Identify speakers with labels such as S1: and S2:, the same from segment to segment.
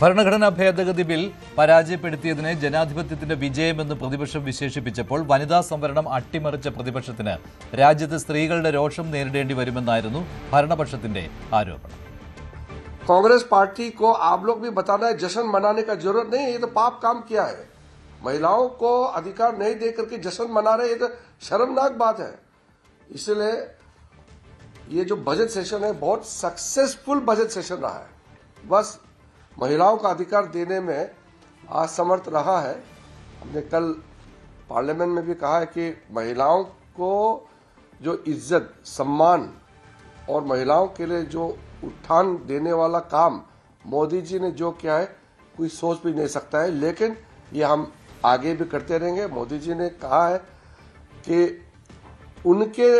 S1: ഭരണഘടനാ ഭേദഗതി ബിൽ പരാജയപ്പെടുത്തിയതിനെ ജനാധിപത്യത്തിന്റെ വിജയമെന്ന് പ്രതിപക്ഷം വിശേഷിപ്പിച്ചപ്പോൾ വനിതാ സംവരണം അട്ടിമറിച്ച പ്രതിപക്ഷത്തിന് രാജ്യത്ത് സ്ത്രീകളുടെ രോഷം നേരിടേണ്ടി വരുമെന്നായിരുന്നു ഭരണപക്ഷത്തിന്റെ ആരോപണം.
S2: कांग्रेस पार्टी को आप लोग भी बताना है, जश्न मनाने का जरूरत नहीं है. ये तो पाप काम किया है. महिलाओं को अधिकार नहीं दे करके जश्न मना रहे, ये तो शर्मनाक बात है. इसलिए ये जो बजट सेशन है बहुत सक्सेसफुल बजट सेशन रहा है. बस महिलाओं का अधिकार देने में असमर्थ रहा है. हमने कल पार्लियामेंट में भी कहा है कि महिलाओं को जो इज्जत, सम्मान और महिलाओं के लिए जो उत्थान देने वाला काम मोदी जी ने जो किया है कोई सोच भी नहीं सकता है. लेकिन ये हम आगे भी करते रहेंगे. मोदी जी ने कहा है कि उनके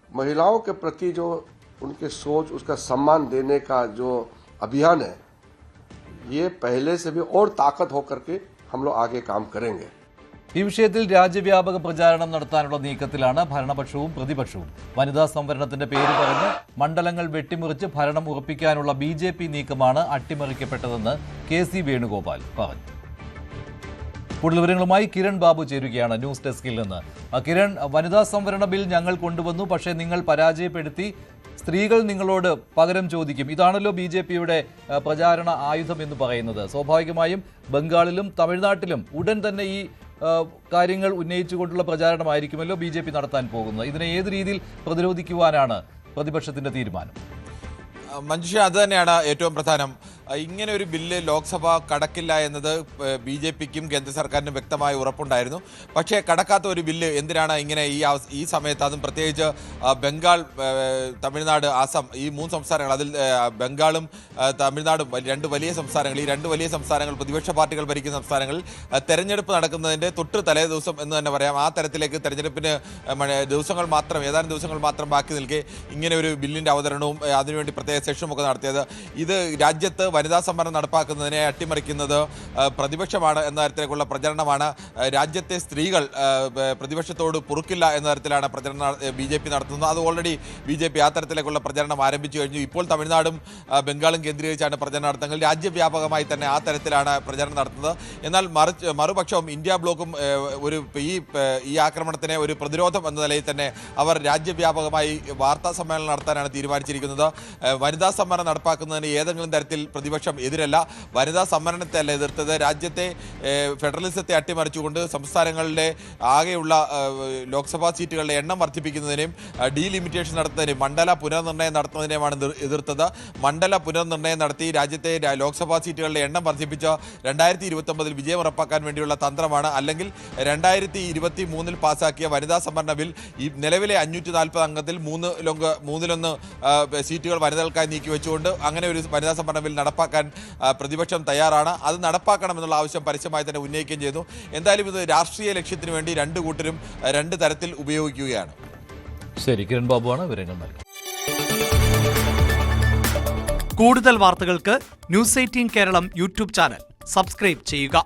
S2: महिलाओं के प्रति जो उनके सोच, उसका सम्मान देने का जो अभियान है, ये पहले से भी और ताकत होकर के हम लोग आगे काम करेंगे.
S1: ഈ വിഷയത്തിൽ രാജ്യവ്യാപക പ്രചാരണം നടത്താനുള്ള നീക്കത്തിലാണ് ഭരണപക്ഷവും പ്രതിപക്ഷവും. വനിതാ സംവരണത്തിന്റെ പേര് പറഞ്ഞ് മണ്ഡലങ്ങൾ വെട്ടിമുറിച്ച് ഭരണം ഉറപ്പിക്കാനുള്ള BJP നീക്കമാണ് അട്ടിമറിക്കപ്പെട്ടതെന്ന് KC വേണുഗോപാൽ പറഞ്ഞു. കൂടുതൽ വിവരങ്ങളുമായി കിരൺ ബാബു ചേരുകയാണ് ന്യൂസ് ഡെസ്കിൽ നിന്ന്. കിരൺ, വനിതാ സംവരണ ബിൽ ഞങ്ങൾ കൊണ്ടുവന്നു, പക്ഷേ നിങ്ങൾ പരാജയപ്പെടുത്തി, സ്ത്രീകൾ നിങ്ങളോട് പകരം ചോദിക്കും, ഇതാണല്ലോ BJPയുടെ പ്രചാരണ ആയുധം എന്ന് പറയുന്നത്. സ്വാഭാവികമായും ബംഗാളിലും തമിഴ്നാട്ടിലും ഉടൻ തന്നെ ഈ കാര്യങ്ങൾ ഉന്നയിച്ചുകൊണ്ടുള്ള പ്രചാരണമായിരിക്കുമല്ലോ BJP നടത്താൻ പോകുന്നത്. ഇതിനെ ഏത് രീതിയിൽ പ്രതിരോധിക്കുവാനാണ് പ്രതിപക്ഷത്തിന്റെ തീരുമാനം?
S3: മഞ്ജുഷ, അത് തന്നെയാണ് ഏറ്റവും പ്രധാനം. ഇങ്ങനെ ഒരു ബില്ല് ലോക്സഭ കടക്കില്ല എന്നത് BJPക്കും കേന്ദ്ര സർക്കാരിനും വ്യക്തമായ ഉറപ്പുണ്ടായിരുന്നു. പക്ഷേ കടക്കാത്ത ഒരു ബില്ല് എന്തിനാണ് ഇങ്ങനെ ഈ സമയത്ത്, അതും പ്രത്യേകിച്ച് ബംഗാൾ, തമിഴ്നാട്, ആസാം, ഈ 3 സംസ്ഥാനങ്ങൾ, അതിൽ ബംഗാളും തമിഴ്നാടും രണ്ട് വലിയ സംസ്ഥാനങ്ങൾ, ഈ 2 വലിയ സംസ്ഥാനങ്ങൾ പ്രതിപക്ഷ പാർട്ടികൾ ഭരിക്കുന്ന സംസ്ഥാനങ്ങളിൽ തെരഞ്ഞെടുപ്പ് നടക്കുന്നതിൻ്റെ തൊട്ട് തലേ ദിവസം എന്ന് തന്നെ പറയാം. ആ തരത്തിലേക്ക് തെരഞ്ഞെടുപ്പിന് ഏതാനും ദിവസങ്ങൾ മാത്രം ബാക്കി നിൽക്കെ ഇങ്ങനെ ഒരു ബില്ലിൻ്റെ അവതരണവും അതിനുവേണ്ടി പ്രത്യേക സെഷനുമൊക്കെ നടത്തിയത്. ഇത് രാജ്യത്ത് വനിതാ സംവരണം നടപ്പാക്കുന്നതിനെ അട്ടിമറിക്കുന്നത് പ്രതിപക്ഷമാണ് എന്ന തരത്തിലേക്കുള്ള പ്രചരണമാണ്. രാജ്യത്തെ സ്ത്രീകൾ പ്രതിപക്ഷത്തോട് പൊറുക്കില്ല എന്ന തരത്തിലാണ് പ്രചരണം BJP നടത്തുന്നത്. അത് ഓൾറെഡി BJP ആ തരത്തിലേക്കുള്ള പ്രചരണം ആരംഭിച്ചു കഴിഞ്ഞു. ഇപ്പോൾ തമിഴ്നാടും ബംഗാളും കേന്ദ്രീകരിച്ചാണ് പ്രചരണം നടത്തുന്നത്. രാജ്യവ്യാപകമായി തന്നെ ആ തരത്തിലാണ് പ്രചരണം നടത്തുന്നത്. എന്നാൽ മറുപക്ഷം ഇന്ത്യ ബ്ലോക്കും ഈ ആക്രമണത്തിനെ ഒരു പ്രതിരോധം എന്ന നിലയിൽ തന്നെ അവർ രാജ്യവ്യാപകമായി വാർത്താ സമ്മേളനം നടത്താനാണ് തീരുമാനിച്ചിരിക്കുന്നത്. വനിതാ സംവരണം നടപ്പാക്കുന്നതിന് ഏതെങ്കിലും തരത്തിൽ പ്രതിപക്ഷം എതിരല്ല. വനിതാ സംവരണത്തെ അല്ല എതിർത്തത്, രാജ്യത്തെ ഫെഡറലിസത്തെ അട്ടിമറിച്ചുകൊണ്ട് സംസ്ഥാനങ്ങളിലെ ആകെയുള്ള ലോക്സഭാ സീറ്റുകളുടെ എണ്ണം വർദ്ധിപ്പിക്കുന്നതിനെയും ഡീലിമിറ്റേഷൻ നടത്തുന്നതിനെയും മണ്ഡല പുനർനിർണ്ണയം നടത്തുന്നതിനെയുമാണ് എതിർത്തത്. മണ്ഡല പുനർനിർണ്ണയം നടത്തി രാജ്യത്തെ ലോക്സഭാ സീറ്റുകളുടെ എണ്ണം വർദ്ധിപ്പിച്ച് 2029 വിജയം ഉറപ്പാക്കാൻ വേണ്ടിയുള്ള തന്ത്രമാണ്. അല്ലെങ്കിൽ 2023 പാസാക്കിയ വനിതാ സംവരണ ബിൽ ഈ നിലവിലെ 540 അംഗത്തിൽ മൂന്നിലൊന്ന് സീറ്റുകൾ വനിതകൾക്കായി നീക്കിവെച്ചുകൊണ്ട് അങ്ങനെ ഒരു വനിതാ സംവരണ ബിൽ നടപ്പാക്കാൻ പ്രതിപക്ഷം തയ്യാറാണ്. അത് നടപ്പാക്കണമെന്നുള്ള ആവശ്യം പരസ്യമായി തന്നെ ഉന്നയിക്കുകയും ചെയ്തു. എന്തായാലും ഇത് രാഷ്ട്രീയ ലക്ഷ്യത്തിന് വേണ്ടി രണ്ടു കൂട്ടരും 2 തരത്തിൽ ഉപയോഗിക്കുകയാണ്.
S1: ശരി, കിരൺ ബാബുവാണ് വിവരങ്ങൾ നൽകി.
S4: കൂടുതൽ വാർത്തകൾക്ക് News 18 Keralam YouTube channel subscribe ചെയ്യുക.